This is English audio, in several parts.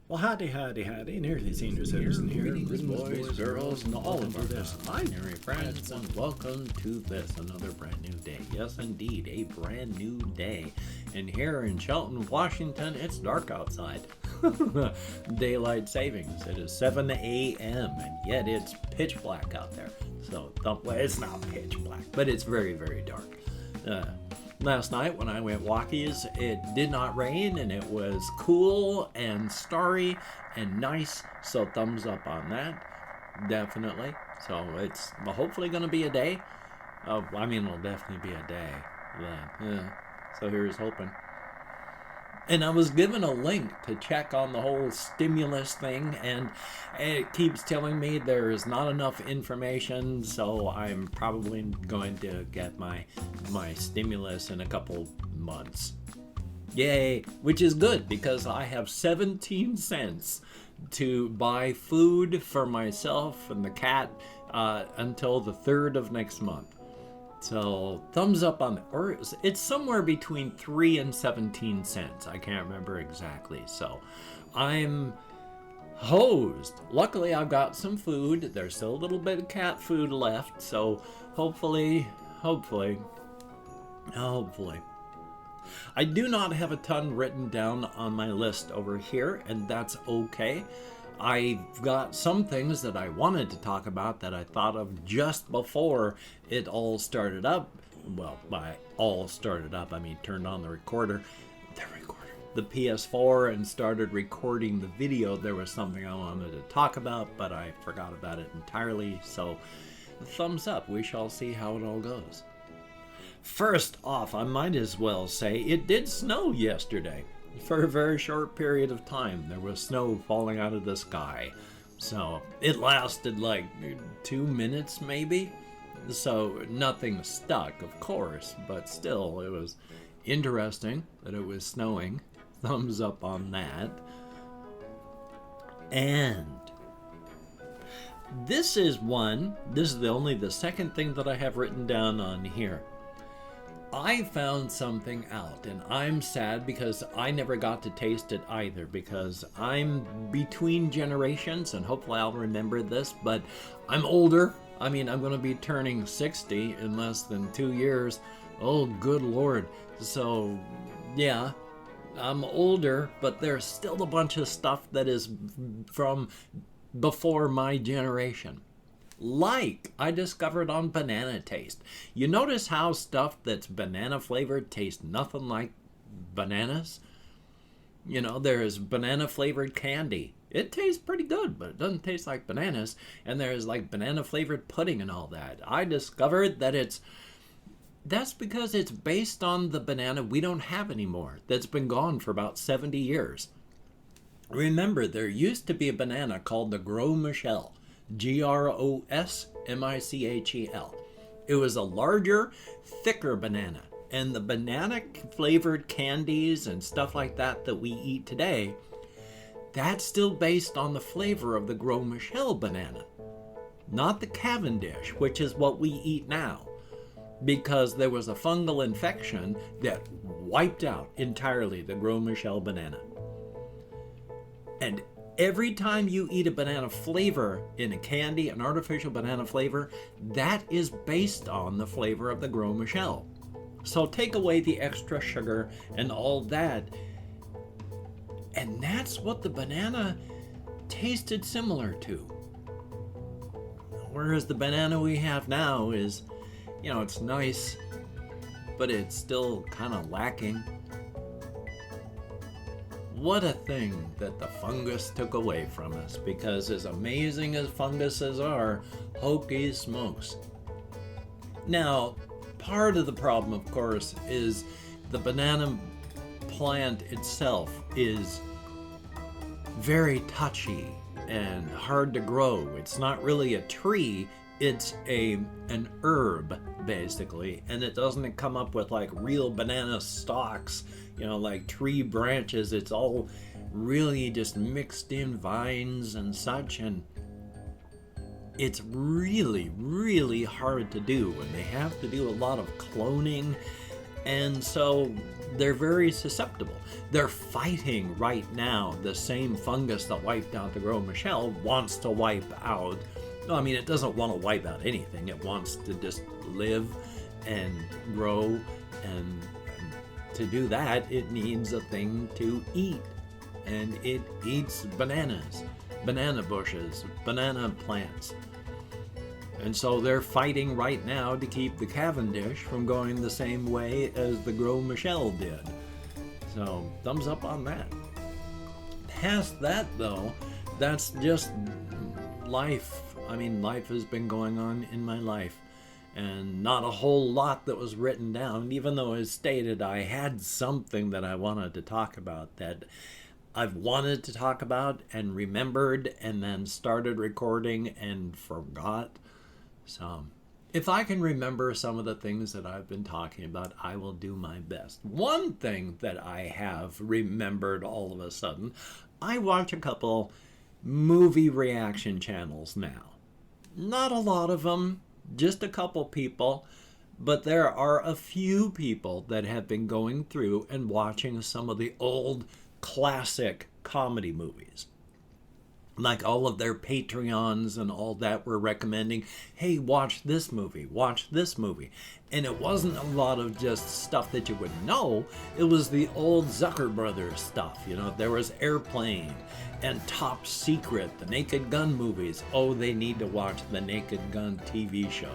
Well, howdy, nearly senior citizen here. Greetings, boys, girls, and all of our non-binary friends, and welcome to another brand new day. Yes, indeed, a brand new day. And here in Shelton, Washington, it's dark outside. Daylight savings. It is 7 a.m., and yet it's pitch black out there. So, well, it's not pitch black, but it's very, very dark. Last night when I went walkies, it did not rain and it was cool and starry and nice. So thumbs up on that, definitely. So it's hopefully going to be a day. It'll definitely be a day. So here's hoping. And I was given a link to check on the whole stimulus thing, and it keeps telling me there is not enough information, so I'm probably going to get my stimulus in a couple months. Yay! Which is good, because I have 17 cents to buy food for myself and the cat until the 3rd of next month. So thumbs up on it. Or it's somewhere between 3 and 17 cents. I can't remember exactly. So I'm hosed. Luckily, I've got some food. There's still a little bit of cat food left. So hopefully. I do not have a ton written down on my list over here, and that's okay. I've got some things that I wanted to talk about that I thought of just before it all started up. Well, by all started up, I mean turned on the recorder, the PS4, and started recording the video. There was something I wanted to talk about, but I forgot about it entirely. So, thumbs up. We shall see how it all goes. First off, I might as well say it did snow yesterday. For a very short period of time, there was snow falling out of the sky. So it lasted like 2 minutes maybe. So nothing stuck, of course, but still it was interesting that it was snowing. Thumbs up on that. And this is only the second thing that I have written down on here. I found something out, and I'm sad because I never got to taste it either, because I'm between generations, and hopefully I'll remember this, but I'm older. I'm going to be turning 60 in less than 2 years. Oh, good Lord. So, yeah, I'm older, but there's still a bunch of stuff that is from before my generation. Like I discovered on Banana Taste. You notice how stuff that's banana flavored tastes nothing like bananas? You know, there's banana flavored candy. It tastes pretty good, but it doesn't taste like bananas. And there's like banana flavored pudding and all that. I discovered that that's because it's based on the banana we don't have anymore. That's been gone for about 70 years. Remember, there used to be a banana called the Gros Michel. Grosmichel. It was a larger, thicker banana. And the banana-flavored candies and stuff like that we eat today, that's still based on the flavor of the Gros Michel banana. Not the Cavendish, which is what we eat now. Because there was a fungal infection that wiped out entirely the Gros Michel banana. And every time you eat a banana flavor in a candy, an artificial banana flavor, that is based on the flavor of the Gros Michel. So take away the extra sugar and all that, and that's what the banana tasted similar to. Whereas the banana we have now is, it's nice, but it's still kind of lacking. What a thing that the fungus took away from us, because as amazing as funguses are, hokey smokes. Now, part of the problem, of course, is the banana plant itself is very touchy and hard to grow. It's not really a tree, it's an herb, basically, and it doesn't come up with like real banana stalks, like tree branches. It's all really just mixed in vines and such, and it's really, really hard to do, and they have to do a lot of cloning And so they're very susceptible. They're fighting right now. The same fungus that wiped out the Gros Michel wants to wipe out. No, I mean, it doesn't want to wipe out anything. It wants to just live and grow. And to do that, it needs a thing to eat. And it eats bananas, banana bushes, banana plants. And so they're fighting right now to keep the Cavendish from going the same way as the Gros Michel did. So, thumbs up on that. Past that, though, that's just life. I mean, life has been going on in my life. And not a whole lot that was written down, even though as stated I had something that I wanted to talk about that I've wanted to talk about and remembered and then started recording and forgot. So, if I can remember some of the things that I've been talking about, I will do my best. One thing that I have remembered all of a sudden, I watch a couple movie reaction channels now. Not a lot of them, just a couple people, but there are a few people that have been going through and watching some of the old classic comedy movies. Like all of their Patreons and all that were recommending, hey, watch this movie, watch this movie. And it wasn't a lot of just stuff that you would know. It was the old Zucker Brothers stuff. You know, there was Airplane and Top Secret, the Naked Gun movies. Oh, they need to watch the Naked Gun TV show.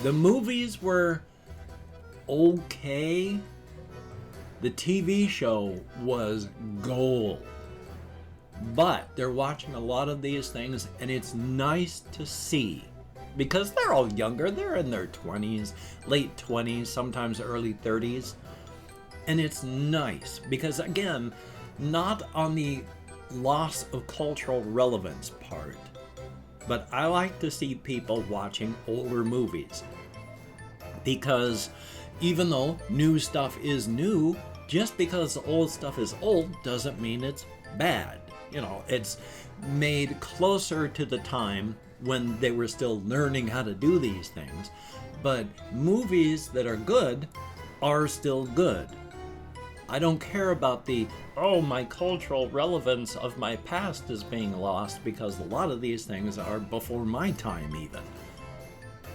The movies were okay. The TV show was gold. But they're watching a lot of these things, and it's nice to see. Because they're all younger. They're in their 20s, late 20s, sometimes early 30s. And it's nice because, again, not on the loss of cultural relevance part, but I like to see people watching older movies. Because even though new stuff is new, just because old stuff is old doesn't mean it's bad. You know, it's made closer to the time when they were still learning how to do these things. But movies that are good are still good. I don't care about the, oh, my cultural relevance of my past is being lost, because a lot of these things are before my time even.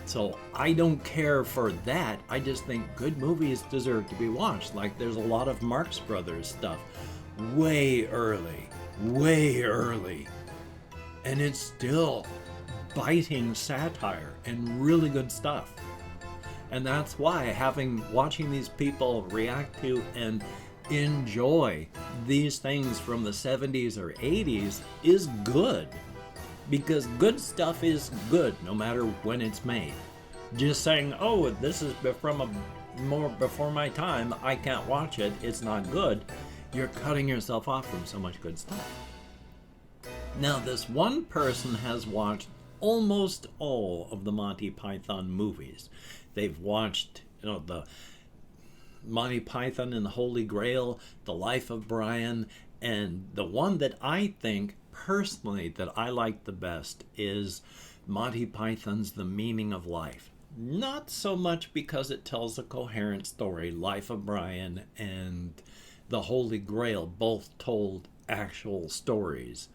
So I don't care for that. I just think good movies deserve to be watched. Like there's a lot of Marx Brothers stuff way early. And it's still biting satire and really good stuff. And that's why watching these people react to and enjoy these things from the 70s or 80s is good. Because good stuff is good no matter when it's made. Just saying, oh, this is from more before my time, I can't watch it, it's not good. You're cutting yourself off from so much good stuff. Now, this one person has watched almost all of the Monty Python movies. They've watched, the Monty Python and the Holy Grail, The Life of Brian, and the one that I think personally that I like the best is Monty Python's The Meaning of Life. Not so much because it tells a coherent story. Life of Brian and The Holy Grail both told actual stories.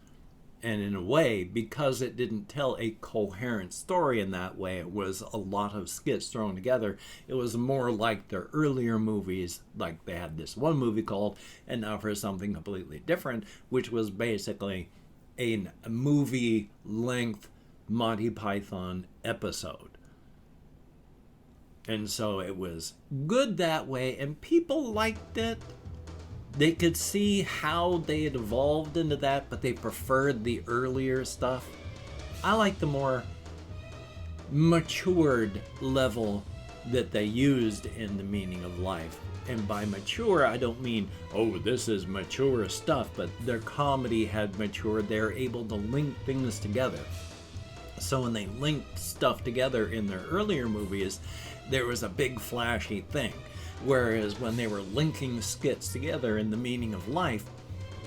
And in a way, because it didn't tell a coherent story in that way, it was a lot of skits thrown together. It was more like their earlier movies, like they had this one movie called And Now for Something Completely Different, which was basically a movie-length Monty Python episode. And so it was good that way, and people liked it. They could see how they had evolved into that, but they preferred the earlier stuff. I like the more matured level that they used in The Meaning of Life. And by mature, I don't mean, oh, this is mature stuff, but their comedy had matured. They're able to link things together. So when they linked stuff together in their earlier movies, there was a big flashy thing. Whereas when they were linking skits together in The Meaning of Life,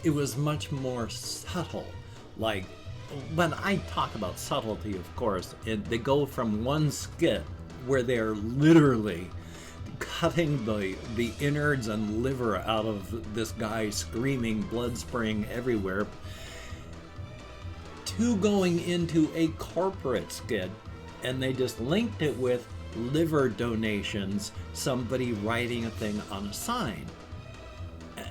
it was much more subtle. Like, when I talk about subtlety, of course, they go from one skit where they're literally cutting the innards and liver out of this guy screaming, blood spraying everywhere, to going into a corporate skit, and they just linked it with liver donations, somebody writing a thing on a sign.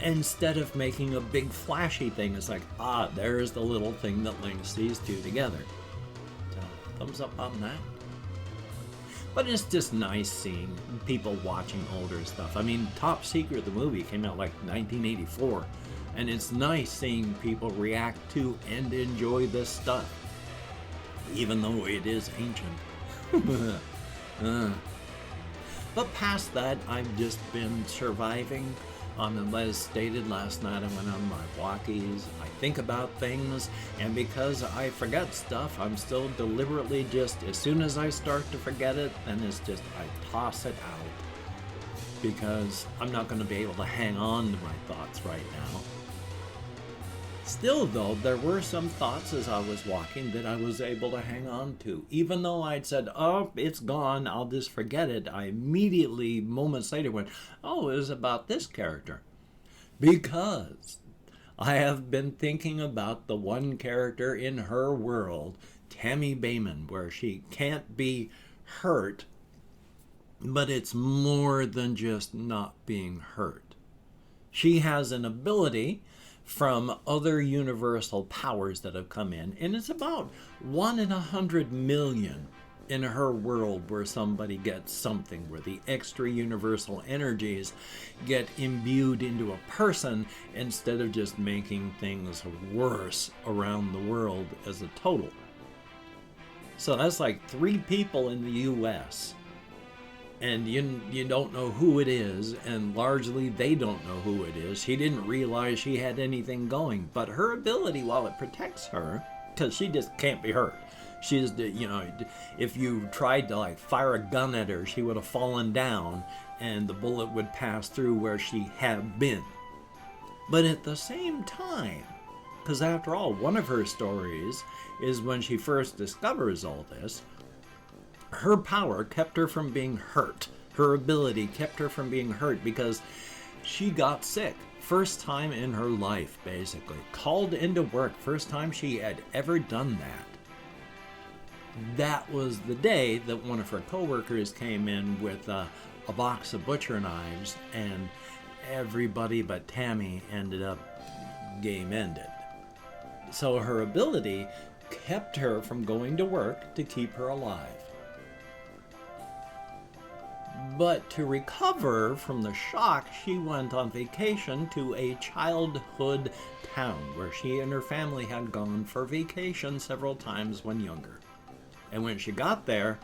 Instead of making a big flashy thing, it's like, there's the little thing that links these two together. So, thumbs up on that. But it's just nice seeing people watching older stuff. I mean, Top Secret, the movie, came out like 1984. And it's nice seeing people react to and enjoy this stuff, even though it is ancient. But past that, I've just been surviving. As stated last night, I went on my walkies. I think about things, and because I forget stuff, I'm still deliberately just, as soon as I start to forget it, then it's just, I toss it out. Because I'm not going to be able to hang on to my thoughts right now. Still, though, there were some thoughts as I was walking that I was able to hang on to. Even though I'd said, it's gone, I'll just forget it, I immediately, moments later, went, it was about this character. Because I have been thinking about the one character in her world, Tammy Bayman, where she can't be hurt, but it's more than just not being hurt. She has an ability from other universal powers that have come in, and it's about 1 in 100 million in her world where somebody gets something, where the extra universal energies get imbued into a person instead of just making things worse around the world as a total. So that's like 3 people in the US, and you don't know who it is, and largely they don't know who it is. She didn't realize she had anything going, but her ability, while it protects her, because she just can't be hurt. She's, if you tried to fire a gun at her, she would have fallen down, and the bullet would pass through where she had been. But at the same time, because after all, one of her stories is when she first discovers all this, her power kept her from being hurt. Her ability kept her from being hurt because she got sick. First time in her life, basically. Called into work. First time she had ever done that. That was the day that one of her coworkers came in with a box of butcher knives, and everybody but Tammy ended up game ended. So her ability kept her from going to work to keep her alive. But to recover from the shock, she went on vacation to a childhood town where she and her family had gone for vacation several times when younger. And when she got there,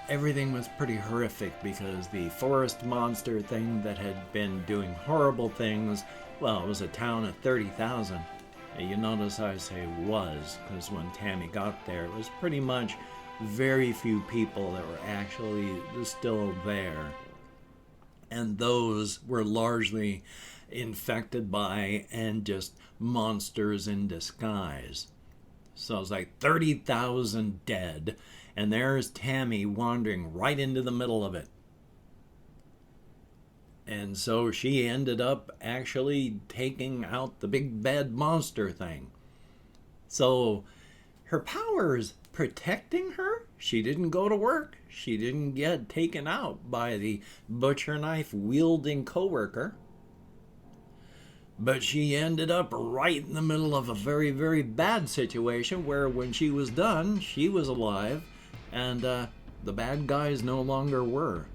everything was pretty horrific because the forest monster thing that had been doing horrible things, well, it was a town of 30,000. You notice I say was, because when Tammy got there, it was pretty much very few people that were actually still there. And those were largely infected by and just monsters in disguise. So it's like 30,000 dead, and there's Tammy wandering right into the middle of it. And so she ended up actually taking out the big bad monster thing. So her powers protecting her. She didn't go to work. She didn't get taken out by the butcher knife wielding coworker. But she ended up right in the middle of a very, very bad situation where when she was done, she was alive and the bad guys no longer were.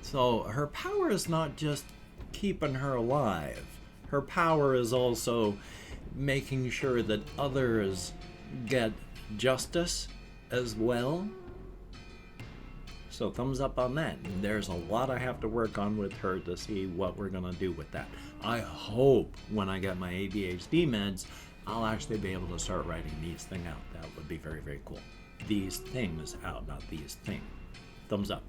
So her power is not just keeping her alive. Her power is also making sure that others get justice as well. So thumbs up on that. There's a lot I have to work on with her to see what we're going to do with that. I hope when I get my ADHD meds, I'll actually be able to start writing these things out. That would be very, very cool. These things out, not these things. Thumbs up.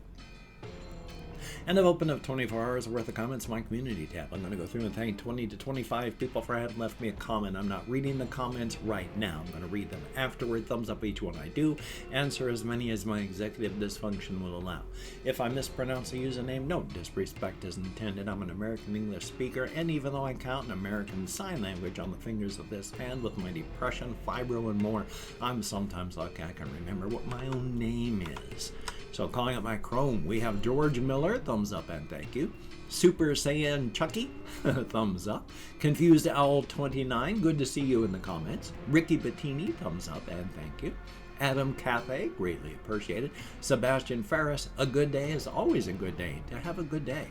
And I've opened up 24 hours worth of comments in my community tab. I'm going to go through and thank 20 to 25 people for having left me a comment. I'm not reading the comments right now. I'm going to read them afterward. Thumbs up each one I do. Answer as many as my executive dysfunction will allow. If I mispronounce a username, no disrespect is intended. I'm an American English speaker, and even though I count an American Sign Language on the fingers of this hand with my depression, fibro, and more, I'm sometimes lucky I can remember what my own name is. So calling up my Chrome, we have George Miller, thumbs up and thank you. Super Saiyan Chucky, thumbs up. Confused Owl 29, good to see you in the comments. Ricky Bettini, thumbs up and thank you. Adam Cathay, greatly appreciated. Sebastian Ferris, a good day is always a good day to have a good day.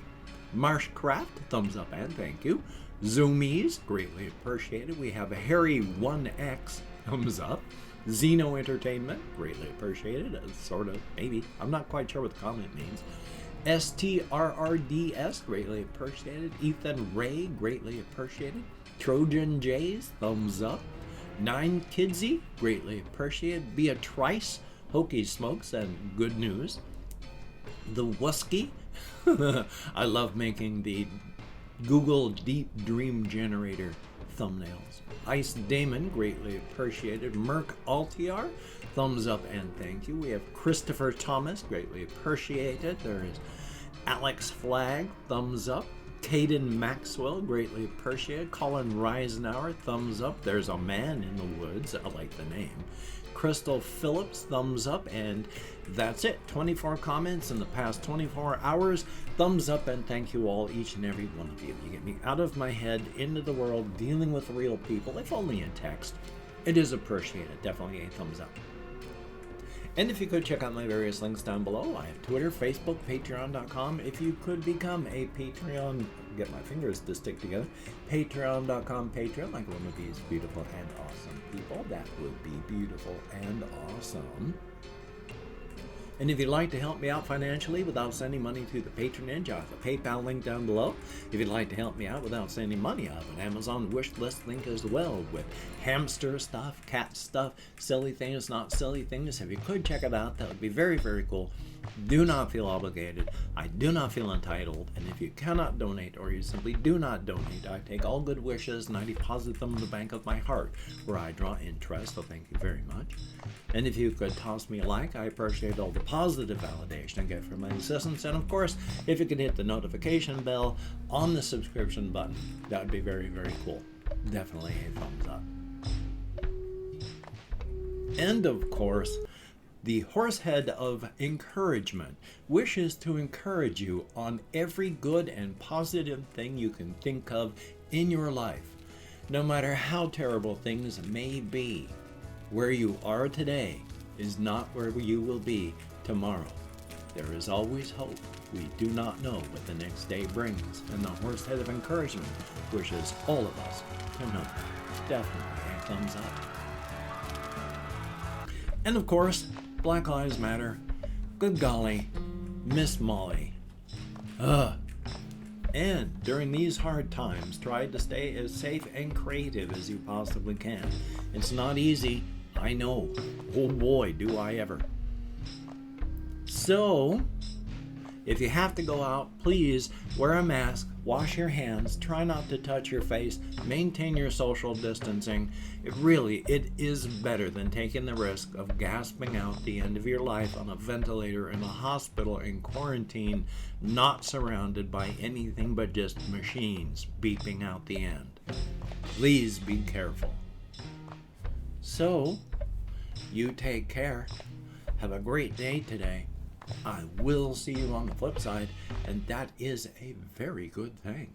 Marsh Craft, thumbs up and thank you. Zoomies, greatly appreciated. We have Harry 1X, thumbs up. Xeno Entertainment, greatly appreciated. Sort of, maybe. I'm not quite sure what the comment means. STRRDS, greatly appreciated. Ethan Ray, greatly appreciated. Trojan Jays, thumbs up. 9 Kidsy, greatly appreciated. Beatrice, Hokey Smokes, and good news. The Wusky, I love making the Google Deep Dream Generator thumbnails. Ice Damon, greatly appreciated. Merc Altiar, thumbs up and thank you. We have Christopher Thomas, greatly appreciated. There is Alex Flagg, thumbs up. Caden Maxwell, greatly appreciated. Colin Reisenauer, thumbs up. There's a man in the woods. I like the name. Crystal Phillips, thumbs up, and that's it. 24 comments in the past 24 hours. Thumbs up and thank you all, each and every one of you. You get me out of my head, into the world, dealing with real people, if only in text. It is appreciated. Definitely a thumbs up. And if you could check out my various links down below, I have Twitter, Facebook, Patreon.com. If you could become a Patreon, get my fingers to stick together, Patreon.com Patreon, like one of these beautiful and awesome people, that would be beautiful and awesome. And if you'd like to help me out financially without sending money to the patronage, I have a PayPal link down below. If you'd like to help me out without sending money, I have an Amazon wish list link as well with hamster stuff, cat stuff, silly things, not silly things. If you could check it out, that would be very, very cool. Do not feel obligated. I do not feel entitled. And if you cannot donate or you simply do not donate, I take all good wishes and I deposit them in the bank of my heart where I draw interest. So thank you very much. And if you could toss me a like, I appreciate all the positive validation I get from my assistance. And of course, if you could hit the notification bell on the subscription button, that would be very, very cool. Definitely a thumbs up. And of course, the horsehead of encouragement wishes to encourage you on every good and positive thing you can think of in your life. No matter how terrible things may be, where you are today is not where you will be tomorrow. There is always hope. We do not know what the next day brings, and the horsehead of encouragement wishes all of us to know. Definitely a thumbs up. And of course, Black Lives Matter. Good golly, Miss Molly. And during these hard times, try to stay as safe and creative as you possibly can. It's not easy, I know. Oh boy, do I ever. So, if you have to go out, please wear a mask, wash your hands, try not to touch your face, maintain your social distancing. It is better than taking the risk of gasping out the end of your life on a ventilator in a hospital in quarantine, not surrounded by anything but just machines beeping out the end. Please be careful. So, you take care. Have a great day today. I will see you on the flip side, and that is a very good thing.